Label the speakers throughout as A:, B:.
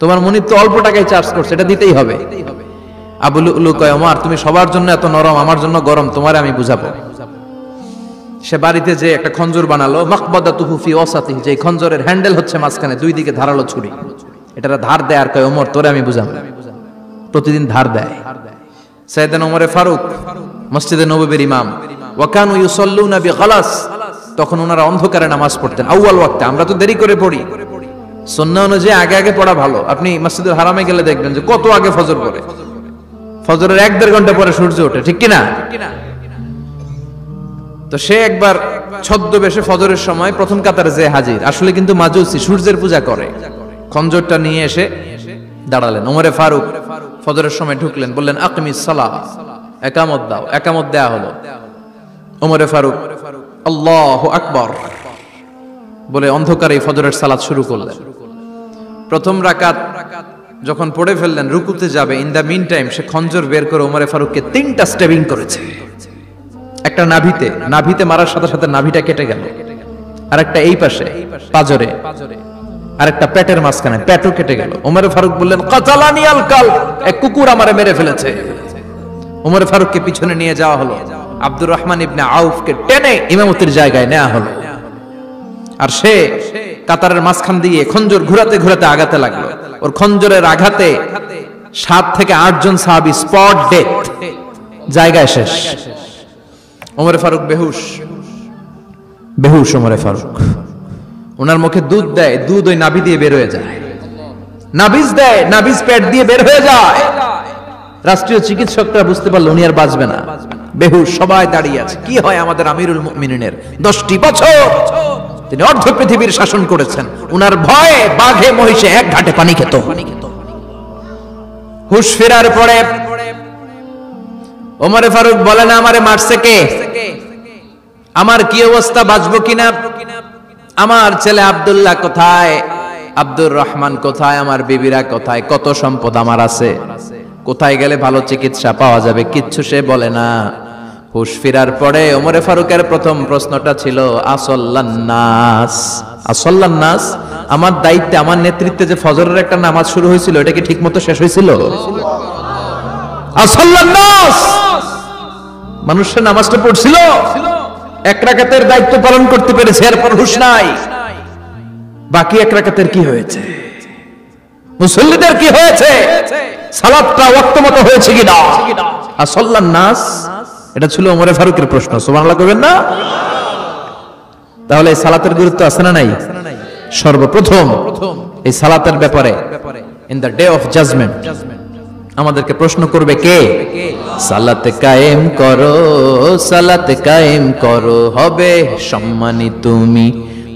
A: তোমার মুনিব তো অল্প টাকায় চার্জ করছে, এটা দিতেই হবে। আবু লুলু কয়, ওমর তুমি সবার জন্য এত নরম, আমার জন্য গরম, তোমারে আমি বুঝাবো। সে বাড়িতে যে একটা খঞ্জর বানালো, মাকবাদাতুহু ফি ওয়াসাতিহি, যে খঞ্জরের হ্যান্ডেল হচ্ছে মাঝখানে, দুই দিকে ধারালো ছুরি, এটারা ধার দেয় আর কয়, ওমর তোরে আমি বুঝাবো। প্রতিদিন ধার দেয়। সাইয়েদনা ওমরে ফারুক মসজিদে নববীর ইমাম, ওয়া কানু ইউসাল্লুনা বিগালাস, তখন ওনারা অন্ধকারে নামাজ পড়তেন আউয়াল ওয়াক্তে। আমরা তো দেরি করে পড়ি, সুন্নাহ অনুযায়ী আগে আগে পড়া ভালো। আপনি মসজিদুল হারামে গেলে দেখবেন যে কত আগে ফজর পড়ে, ফজরের 1-1.5 ঘন্টা পরে সূর্য ওঠে, ঠিক কিনা? তো সে একবার ছদ্মবেশে ফজরের সময় প্রথম কাতারে যে হাজির, আসলে কিন্তু মাজুসি, সূর্যের পূজা করে, খঞ্জরটা নিয়ে এসে দাঁড়ালেন। ওমরে ফারুক ফজরের সময় ঢুকলেন, বললেন আকিমিস সালাহ, একামত দাও। একামত দেয়া হলো। ওমরে ফারুক আল্লাহু আকবার বলে অন্ধকারে ফজরের সালাত শুরু করলেন। প্রথম রাকাত যখন পড়ে ফেললেন, রুকুতে যাবে, ইন দা মিন টাইম সে খঞ্জর বের করে ওমরে ফারুককে 3টা স্টেবিং করেছে। একটা নাভিতে মারার সাথে সাথে নাভিটা কেটে গেল, আর একটা এই পাশে পাজরে, আর একটা পেটের মাঝখানে, পেটও কেটে গেল। ওমরে ফারুক বললেন কাতালানি আল কালব, এক কুকুর আমারে মেরে ফেলেছে। ওমরে ফারুককে পিছনে নিয়ে যাওয়া হলো, আব্দুর রহমান ইবনে আউফকে টেনে ইমামতির জায়গায় নেওয়া হলো, আর সে কাতারের মাঝখান দিয়ে খঞ্জর ঘুরাতে ঘুরাতে আগাতে লাগলো। ওর খঞ্জরের আঘাতে 7 থেকে 8 জন সাহাবী স্পট ডেথ, জায়গায় শেষ। ওমরে ফারুক বেহুশ ওমরে ফারুক। ওনার মুখে দুধ দেয়, দুধ ওই নাভি দিয়ে বের হয়ে যায়, নাভিজ দেয়, নাভিজ পেট দিয়ে বের হয়ে যায়। রাষ্ট্রীয় চিকিৎসকরা বুঝতে পারলো উনি আর বাঁচবে না, বেহুশ, সবাই দাঁড়িয়ে আছে। কি হয় আমাদের আমিরুল মুমিনিনের, 10টি বছর তিনি অর্ধ পৃথিবীর শাসন করেছেন, উনার ভয়ে বাঘে মহিষে এক ঘাটে পানি খেত। হুশ ফেরার পরে ওমরে ফারুক বলেন, আমারে মারছে কে? আমার কি অবস্থা, বাঁচবো কিনা? আমার ছেলে আব্দুল্লাহ কোথায়? আব্দুর রহমান কোথায়? আমার বিবিরা কোথায়? কত সম্পদ আমার আছে, কোথায় গেলে ভালো চিকিৎসা পাওয়া যাবে? কিচ্ছু সে বলে না। হুশ ফিরার পরে ওমরে ফারুকের প্রথম প্রশ্নটা ছিল আসল্লান্নাস, আসল্লান্নাস, আমার দায়িত্বে, আমার নেতৃত্বে যে ফজরের একটা নামাজ শুরু হয়েছিল, এটা কি ঠিক মতো শেষ হয়েছিল? আসল্লান্নাস, মানুষের নামাজটা পড়ছিল, এক রাকাতের দায়িত্ব পালন করতে পেরেছে, এরপর হুশ নাই। বাকি এক রাকাতের কি হয়েছে? মুসল্লিদের কি হয়েছে? সালাতটা ওয়াক্ত মতো হয়েছে কিনা? আসল্লান্নাস, এটা ছিল ওমরে ফারুকের প্রশ্ন। সুবহানাল্লাহ কইবেন না? তাহলে এই সালাতের গুরুত্ব আছে না নাই? সর্বপ্রথম এই সালাতের ব্যাপারে in the day of judgement আমাদেরকে প্রশ্ন করবে কে? সালাত কায়েম করো, সালাত কায়েম করো, হবে সম্মানী তুমি,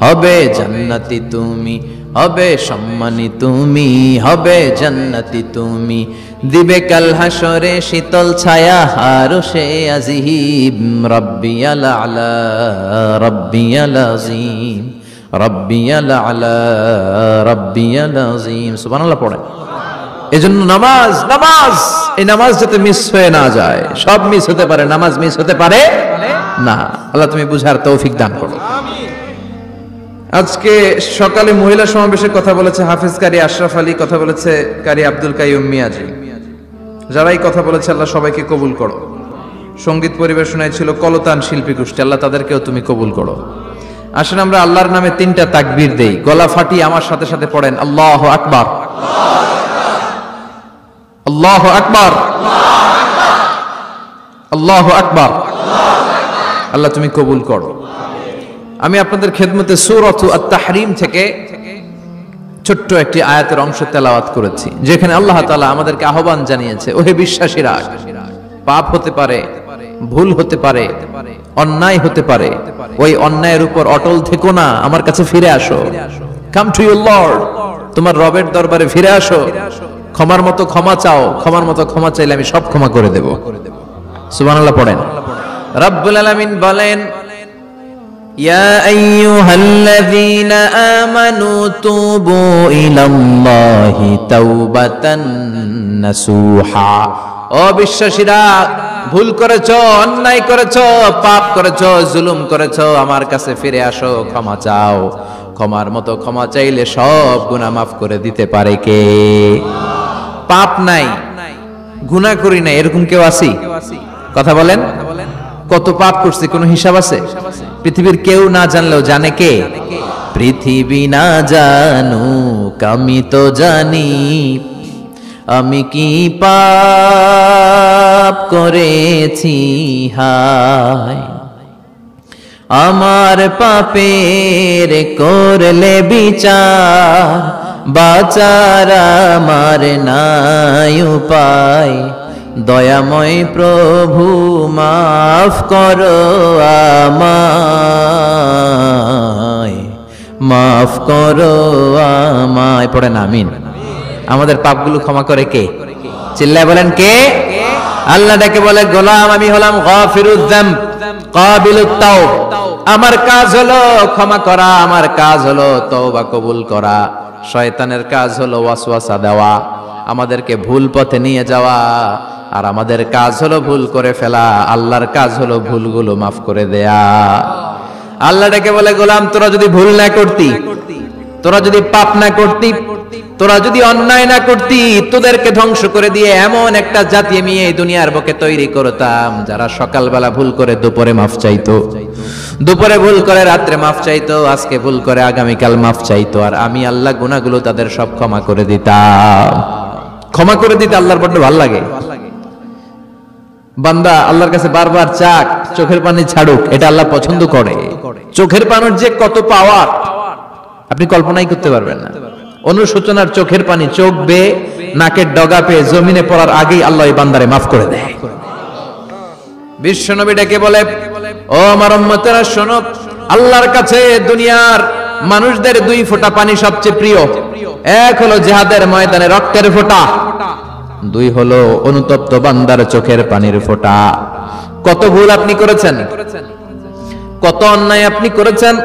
A: হবে জান্নাতি তুমি, হবে সম্মানী তুমি, হবে জান্নাতি তুমি, দিবে কাল হাসরে শীতল ছায়া আরশে আজিম, রাব্বিয়াল আলা রাব্বিয়াল আযীম, রাব্বিয়াল আলা রাব্বিয়াল আযীম। সুবহানাল্লাহ পড়েন। এজন্য নামাজ, এই নামাজ যাতে মিস হয়ে না যায়। সব মিস হতে পারে, নামাজ মিস হতে পারে না। আল্লাহ তুমি বুঝার তৌফিক দান করো। আজকে সকালে মহিলা সমাবেশের কথা বলেছে হাফেজ কারি আশরাফ আলী, কথা বলেছে কারি আব্দুল কাইয়ুম মিয়াজি। যারাই কথা বলেছে আল্লাহ সবাইকে কবুল করো। সঙ্গীত পরিবেশনায় ছিল কলতান শিল্পী গোষ্ঠী, আল্লাহ তাদেরকেও তুমি কবুল করো। আসেন আমরা আল্লাহর নামে 3টা তাকবীর দেই, গলা ফাটিয়ে আমার সাথে সাথে পড়েন আল্লাহু আকবার, আল্লাহু আকবার, আল্লাহু আকবার। আল্লাহ তুমি কবুল করো। আমি আপনাদের খেদমতে সূরাত আত-তাহরীম থেকে ছোট্ট একটি আয়াতের অংশ তেলাওয়াত করেছি, যেখানে আল্লাহ তাআলা আমাদেরকে আহ্বান জানিয়েছে, ওহে বিশ্বাসীরা, পাপ হতে পারে, ভুল হতে পারে, অন্যায় হতে পারে, ওই অন্যায়ের উপর অটল থেকো না, আমার কাছে ফিরে আসো। কাম টু ইউর লর্ড, তোমার রবের দরবারে ফিরে আসো, ক্ষমার মতো ক্ষমা চাও, ক্ষমার মতো ক্ষমা চাইলে আমি সব ক্ষমা করে দেব। সুবহানাল্লাহ পড়েন। রব্বুল আলামিন বলেন, ইয়া আইয়ুহাল্লাযীনা আমানু তুবু ইলাল্লাহি তাওবাতান নাসুহা। ও বিশ্বাসীরা, ভুল করেছো, অন্যায় করেছো, পাপ করেছো, জুলুম করেছো, আমার কাছে ফিরে আসো, ক্ষমা চাও। ক্ষমার মতো ক্ষমা চাইলে সব গুনাহ মাফ করে দিতে পারে কে? পাপ নাই, গুনাহ করি না, এরকম কেউ আছি? কথা বলেন। কত পাপ করছি কোনো হিসাব আছে? পৃথিবীর কেউ না জানলেও জানে কে? পৃথিবী না জানুক আমি তো জানি, আমি কি পাপ করেছি হায়। আমার পাপের করলে বিচার, বাঁচার আমার নাই উপায়। দয়াময় প্রভু মাফ করো আমায়, মাফ করো আমায়। পড়েন আমিন। আমাদের পাপগুলো ক্ষমা করে কে? চিল্লায় বলেন কে? আল্লাহ ডেকে বলে, গোলাম আমি হলাম গাফিরুয যামব কাবিলুত তাওব। আমার কাজ হলো ক্ষমা করা, আমার কাজ হলো তওবা কবুল করা। শয়তানের কাজ হলো ওয়াসওয়াসা দেওয়া, আমাদেরকে ভুল পথে নিয়ে যাওয়া। আর আমাদের কাজ হলো ভুল করে ফেলা, আল্লাহর কাজ হলো ভুলগুলো মাফ করে দেয়া। আল্লাহ ডেকে বলে, গোলাম তোরা যদি ভুল না করতি, তোরা যদি পাপ না করতি, তোরা যদি অন্যায় না করতি, তোদেরকে ধ্বংস করে দিয়ে এমন একটা জাতি আমি এই দুনিয়ার বুকে তৈরি করতাম যারা সকালবেলা ভুল করে দুপুরে মাফ চাইতো, দুপুরে ভুল করে রাত্রে মাফ চাইতো, আজকে ভুল করে আগামীকাল মাফ চাইতো। আর আমি আল্লাহ গুনাহগুলো তাদের সব ক্ষমা করে দিতাম। ক্ষমা করে দিতে আল্লাহর বড্ড ভালো লাগে। বান্দা আল্লাহর কাছে বারবার চাক, চোখের পানি ছাড়ুক, এটা আল্লাহ পছন্দ করে। চোখের পানির যে কত পাওয়ার আপনি কল্পনাই করতে পারবেন না। অনুশোচনার চোখের পানি চোখ বেয়ে নাকের ডগা পেয়ে জমিনে পড়ার আগেই আল্লাহ এই বান্দারে মাফ করে দেয়। বিশ্বনবী ডেকে বলে, ও আমার উম্মতেরা শোনো, আল্লাহর কাছে দুনিয়ার মানুষদের দুই ফোঁটা পানি সবচেয়ে প্রিয়। এক হলো জিহাদের ময়দানে রক্তের ফোঁটা, দুই হলো অনুতপ্ত বান্দার চোখের পানির ফোঁটা। কত ভুল আপনি করেছেন, কত অন্যায় আপনি করেছেন,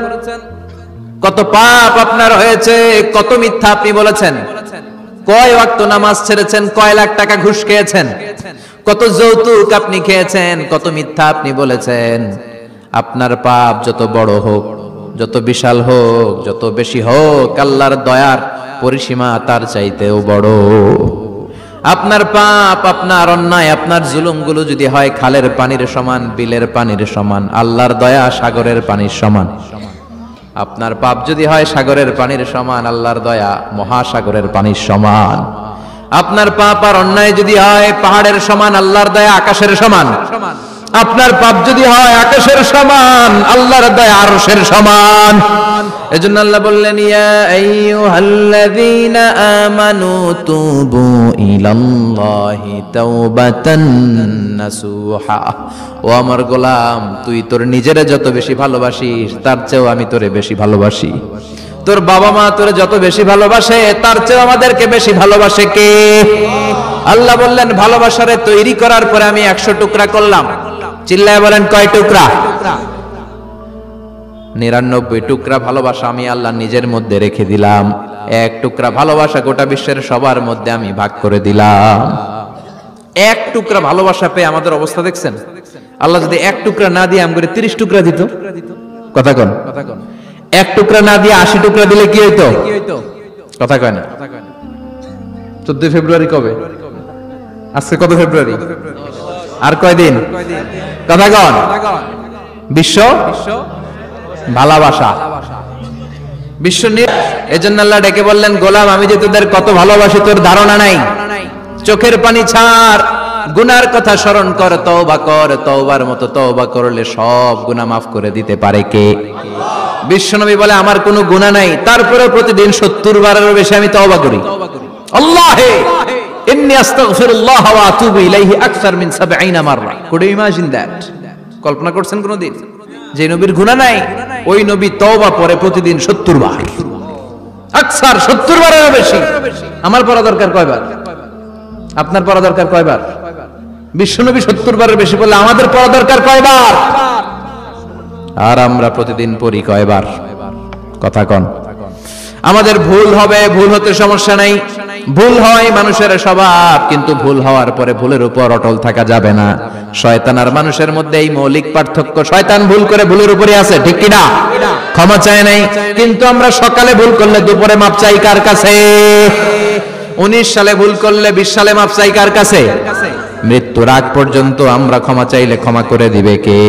A: কত পাপ আপনার হয়েছে, কত মিথ্যা আপনি বলেছেন, কয় ওয়াক্ত নামাজ ছেড়েছেন, কয় লাখ টাকা ঘুষ খেয়েছেন, কত যৌতুক আপনি খেয়েছেন, কত মিথ্যা আপনি বলেছেন। আপনার পাপ যত বড় হোক, যত বিশাল হোক, যত বেশি হোক, আল্লাহর দয়ার পরিসীমা তার চাইতেও বড়। আপনার পাপ, আপনার অন্যায়, আপনার জুলুমগুলো যদি হয় খালের পানির সমান, বিলের পানির সমান, আল্লাহর দয়া সাগরের পানির সমান। আপনার পাপ যদি হয় সাগরের পানির সমান, আল্লাহর দয়া মহাসাগরের পানির সমান। আপনার পাপ আর অন্যায় যদি হয় পাহাড়ের সমান, আল্লাহর দয়া আকাশের সমান। আপনার পাপ যদি হয় আকাশের সমান, আল্লাহর দয়া আরশের সমান। এজন্য আল্লাহ বললেন, ইয়া আইয়ুহাল্লাযীনা আমানু তুবু ইলাল্লাহি তাওবাতান নাসুহা। ও আমার গোলাম, তুই তোর নিজেরে যত বেশি ভালোবাসিস তার চেয়েও আমি তোরে বেশি ভালোবাসি। তোর বাবা মা তোরে যত বেশি ভালোবাসে তার চেয়েও আমাদেরকে বেশি ভালোবাসে কে? আল্লাহ বললেন, ভালোবাসারে তৈরি করার পরে আমি 100 টুকরা করলাম। চিল্লায় বলেন কয় টুকরা? 99 টুকরা ভালোবাসা আমি আল্লাহ নিজের মধ্যে রেখে দিলাম। 1 টুকরা ভালোবাসা গোটা বিশ্বের সবার মধ্যে আমি ভাগ করে দিলাম। 1 টুকরা ভালোবাসা পেয়ে আমাদের অবস্থা দেখছেন? আল্লাহ যদি 1 টুকরা না দিয়ে আমগরে 30 টুকরা দিত, কথা কন, 1 টুকরা না দিয়ে 80 টুকরা দিলে কি হইতো? কথা কয় না। 14 ফেব্রুয়ারি কবে? আজকে কত ফেব্রুয়ারি? আর কয়দিন? কথা কন। বিশ্ব ভালোবাসা, বিশ্ব। এজন্য আল্লাহ ডেকে বললেন, গোলাম আমি যে তোদের কত ভালোবাসি তোর ধারণা নাই। চোখের পানি ছাড়, গুনার কথা স্মরণ কর, তওবা কর। তওবার মতো তওবা করলে সব গুনাহ মাফ করে দিতে পারে কে? বিশ্বনবী বলে, আমার কোনো গুনাহ নাই, তারপরেও প্রতিদিন 70 বারেরও বেশি আমি তওবা করি। আল্লাহে ইন্নী আস্তাগফিরুল্লাহ ওয়া আতুবু ইলাইহি আকসার মিন 70 মাররা। Could you imagine that? কল্পনা করছেন কোনদিন যে নবীর গুনাহ নাই, ওই নবী তওবা পড়ে প্রতিদিন 70 বার, আকসার 70 বারেরও বেশি। আমার পড়া দরকার কয়বার? আপনার পড়া দরকার কয়বার? বিশ্বনবী 70 বারের বেশি বললে আমাদের পড়া দরকার কয়বার? আর আমরা প্রতিদিন পড়ি কয়বার? কথা কন। আমাদের ভুল হবে, ভুল হতে সমস্যা নাই, ভুল হয় মানুষের স্বভাব, কিন্তু ভুল হওয়ার পরে ভুলের উপর অটল থাকা যাবে না। শয়তান আর মানুষের মধ্যে এই মৌলিক পার্থক্য। শয়তান ভুল করে ভুলের উপরে আছে, ঠিক কিনা? ক্ষমা চায় নাই, কিন্তু আমরা সকালে ভুল করলে দুপুরে মাপ চাই কার কাছে? 19 সালে ভুল করলে 20 সালে মাপ চাই কার কাছে? মৃত্যুর আগ পর্যন্ত আমরা ক্ষমা চাইলে ক্ষমা করে দিবে কে?